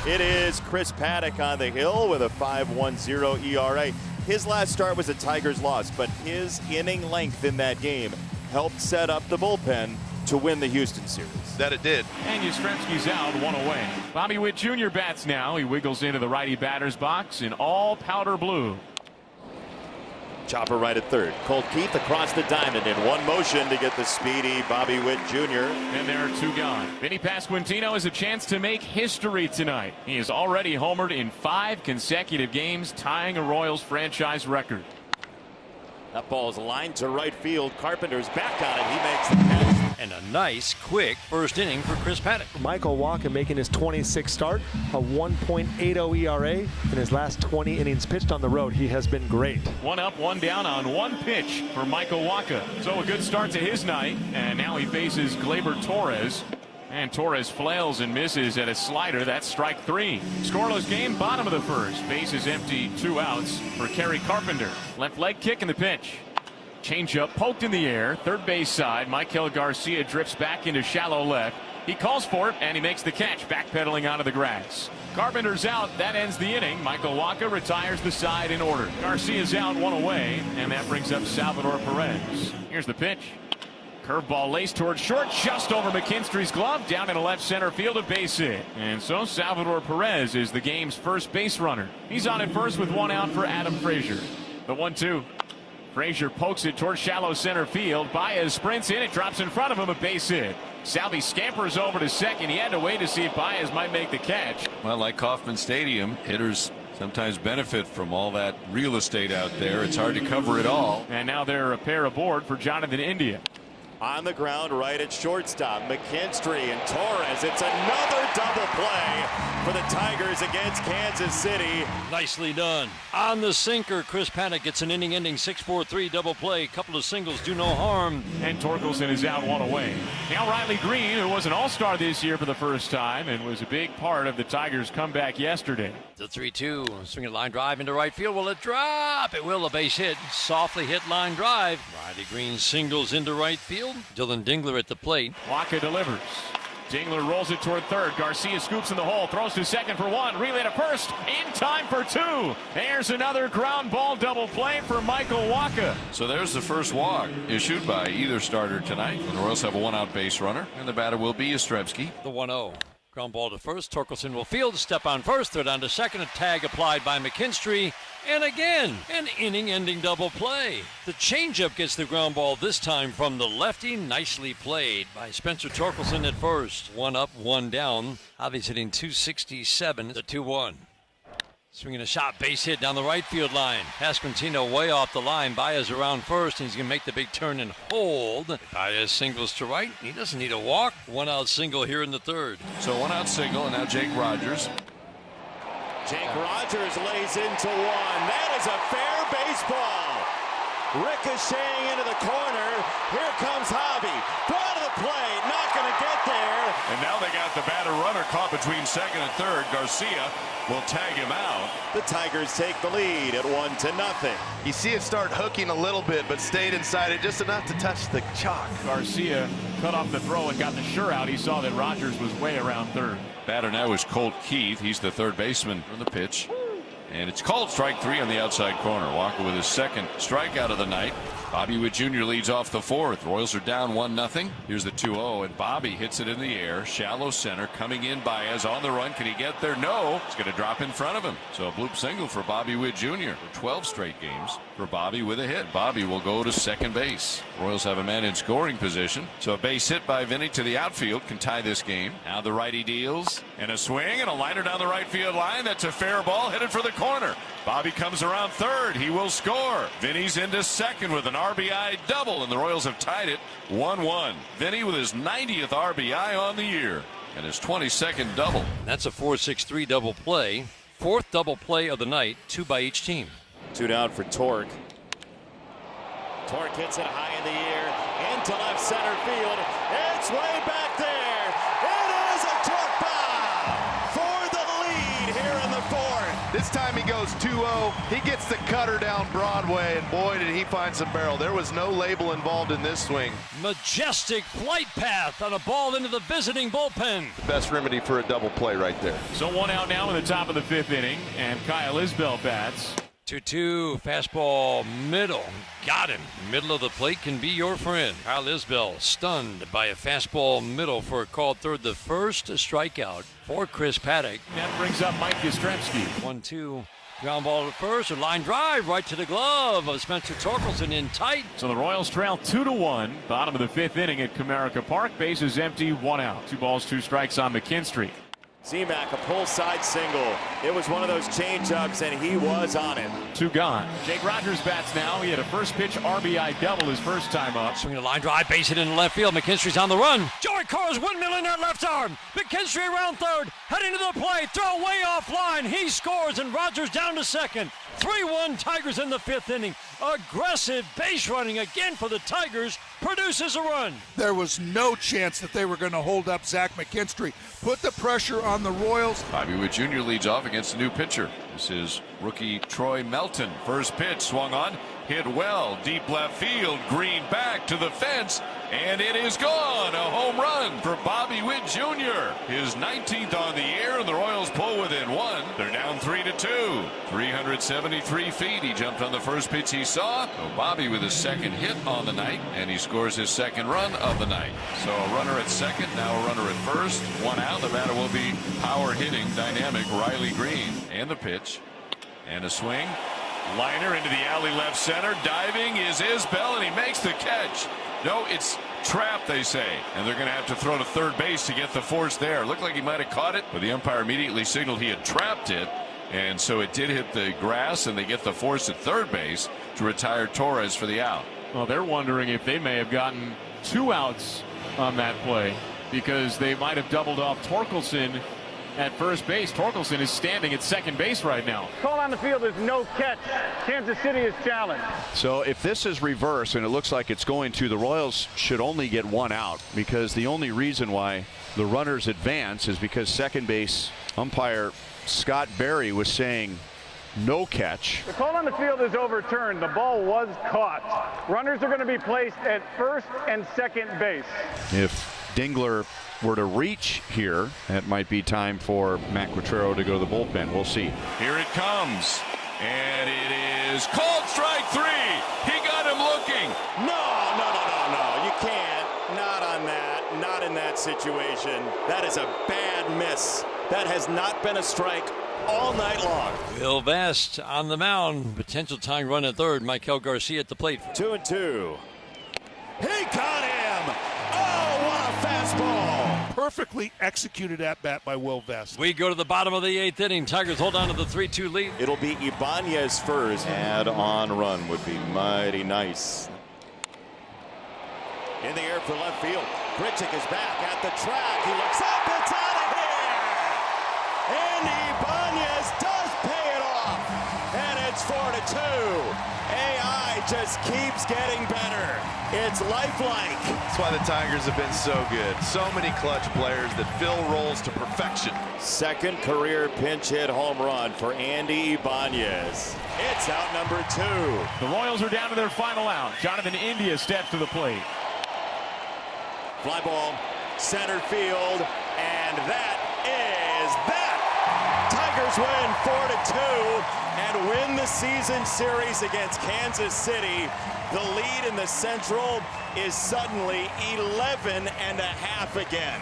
It is Chris Paddock on the hill with a 5.10 ERA. His last start was a Tigers loss, but his inning length in that game helped set up the bullpen to win the Houston series. That it did. And Yastrzemski's out, one away. Bobby Witt Jr. bats now. He wiggles into the righty batter's box in all powder blue. Chopper right at third. Colt Keith across the diamond in one motion to get the speedy Bobby Witt Jr. And there are two gone. Vinny Pasquantino has a chance to make history tonight. He has already homered in 5 consecutive games, tying a Royals franchise record. That ball is lined to right field. Carpenter's back on it. He makes the catch. And a nice, quick first inning for Chris Paddock. Michael Wacha making his 26th start, a 1.80 ERA in his last 20 innings pitched on the road. He has been great. 1 up, 1 down on 1 pitch for Michael Wacha. So a good start to his night, and now he faces Gleyber Torres. And Torres flails and misses at a slider. That's strike 3. Scoreless game, bottom of the first. Bases empty, 2 outs for Kerry Carpenter. Left leg kick in the pitch. Changeup poked in the air, third base side. Maikel Garcia drifts back into shallow left. He calls for it, and he makes the catch, backpedaling onto the grass. Carpenter's out. That ends the inning. Michael Wacha retires the side in order. Garcia's out, 1 away, and that brings up Salvador Perez. Here's the pitch. Curveball laced towards short, just over McKinstry's glove, down in the left center field, a base hit. And so Salvador Perez is the game's first base runner. He's on at first with 1 out for Adam Frazier. The 1-2. Frazier pokes it towards shallow center field. Baez sprints in. It drops in front of him. A base hit. Salvi scampers over to second. He had to wait to see if Baez might make the catch. Well, like Kauffman Stadium, hitters sometimes benefit from all that real estate out there. It's hard to cover it all. And now they're a pair aboard for Jonathan India. On the ground right at shortstop, McKinstry and Torres. It's another double play for the Tigers against Kansas City. Nicely done. On the sinker, Chris Paddock gets an inning-ending 6-4-3 double play. Couple of singles do no harm. And Torkelson is out, 1 away. Now Riley Green, who was an all-star this year for the first time and was a big part of the Tigers' comeback yesterday. The 3-2, swinging line drive into right field. Will it drop? It will. A base hit. Softly hit line drive. Riley Green singles into right field. Dylan Dingler at the plate. Wacha delivers. Dingler rolls it toward third. Garcia scoops in the hole, throws to second for 1. Relay to first, in time for 2. There's another ground ball double play for Michael Wacha. So there's the first walk issued by either starter tonight. The Royals have a 1-out base runner, and the batter will be Yastrzemski. The 1-0. Ground ball to first. Torkelson will field, step on first, throw down to second. A tag applied by McKinstry. And again, an inning-ending double play. The changeup gets the ground ball this time from the lefty. Nicely played by Spencer Torkelson at first. 1 up, 1 down. Javi's hitting .267. The 2-1. Swinging a shot, base hit down the right field line. Pasquantino way off the line. Baez around first, and he's going to make the big turn and hold. Baez singles to right. He doesn't need a walk. 1-out single here in the third. So 1-out single, and now Jake Rogers. Jake Rogers lays into 1. That is a fair baseball. Ricocheting into the corner. Here comes Javi. Brought to the plate. Not going to get there. And now they got the batter runner caught between second and third. Garcia will tag him out. The Tigers take the lead at 1-0. You see it start hooking a little bit, but stayed inside it just enough to touch the chalk. Garcia cut off the throw and got the sure out. He saw that Rogers was way around third. Batter now is Colt Keith. He's the third baseman on the pitch. And it's called strike 3 on the outside corner. Wacha with his second strikeout of the night. Bobby Witt Jr. leads off the 4th. Royals are down 1-0. Here's the 2-0, and Bobby hits it in the air. Shallow center, coming in. Baez on the run. Can he get there? No. It's going to drop in front of him. So a bloop single for Bobby Witt Jr. for 12 straight games for Bobby with a hit. Bobby will go to second base. Royals have a man in scoring position. So a base hit by Vinny to the outfield can tie this game. Now the righty deals, and a swing and a liner down the right field line. That's a fair ball headed for the corner. Bobby comes around third. He will score. Vinny's into second with an RBI double, and the Royals have tied it 1-1. Vinny with his 90th RBI on the year and his 22nd double. That's a 4-6-3 double play. 4th double play of the night, 2 by each team. 2 down for Torque. Torque hits it high in the air into left center field. It's way back there. It is a Torque bomb for the lead here in the 4th. This Next time he goes 2-0, he gets the cutter down Broadway, and boy, did he find some barrel. There was no label involved in this swing. Majestic flight path on a ball into the visiting bullpen. Best remedy for a double play right there. So one out now in the top of the 5th inning, and Kyle Isbell bats. 2-2, fastball middle. Got him. Middle of the plate can be your friend. Kyle Isbell stunned by a fastball middle for a called third. The first strikeout for Chris Paddock. That brings up Mike Yastrzemski. 1-2. Ground ball to first. A line drive right to the glove of Spencer Torkelson in tight. So the Royals trail 2-1. Bottom of the 5th inning at Comerica Park. Bases empty, 1 out. 2 balls, 2 strikes on McKinstry. Zemek, a pull side single. It was one of those change-ups, and he was on it. 2 gone. Jake Rogers bats now. He had a first pitch RBI double his first time up. Swinging a line drive, base hit in left field. McKinstry's on the run. Joey Cora windmilling that left arm. McKinstry around third, heading to the plate. Throw way offline. He scores, and Rogers down to second. 3-1 Tigers in the 5th inning. Aggressive base running again for the Tigers produces a run. There was no chance that they were going to hold up Zach McKinstry. Put the pressure on the Royals. Bobby Witt Jr. leads off against a new pitcher. This is rookie Troy Melton. First pitch swung on, hit well, deep left field, green back to the fence, and it is gone. A home run for Bobby Witt Jr. His 19th on the year, and the Royals pull within 1. They're down 3-2. 373 feet. He jumped on the first pitch he saw. So Bobby with his second hit on the night, and he scores his second run of the night. So a runner at second, now a runner at first. 1 out. The batter will be power hitting, dynamic Riley Green. And the pitch, and a swing. Liner into the alley left center. Diving is Isbell, and he makes the catch. No, it's trapped, they say, and they're going to have to throw to third base to get the force there. Looked like he might have caught it, but the umpire immediately signaled he had trapped it, and so it did hit the grass, and they get the force at third base to retire Torres for the out. Well, they're wondering if they may have gotten 2 outs on that play because they might have doubled off Torkelson at first base. Torkelson is standing at second base right now. Call on the field is no catch. Kansas City is challenged. So if this is reversed, and it looks like it's going to, the Royals should only get 1 out, because the only reason why the runners advance is because second base umpire Scott Berry was saying no catch. The call on the field is overturned. The ball was caught. Runners are going to be placed at first and second base. If Dingler were to reach here, that might be time for Matt Quatrero to go to the bullpen. We'll see. Here it comes, and it is called strike 3. He got him looking. No. You can't. Not on that. Not in that situation. That is a bad miss. That has not been a strike all night long. Will Vest on the mound. Potential tying run at third. Michael Garcia at the plate. 2-2. He got him. Oh, what a fastball. Perfectly executed at bat by Will Vest. We go to the bottom of the 8th inning. Tigers hold on to the 3-2 lead. It'll be Ibanez first. Add-on run would be mighty nice. In the air for left field. Grichuk is back at the track. He looks up. It's out of here. And Ibanez does pay it off. And it's 4-2. AI just keeps getting better. It's lifelike. That's why the Tigers have been so good. So many clutch players that fill roles to perfection. Second career pinch hit home run for Andy Ibanez. It's out number 2. The Royals are down to their final out. Jonathan India steps to the plate. Fly ball, center field, and that is that. Tigers win 4-2 and win the season series against Kansas City. The lead in the Central is suddenly 11.5 again.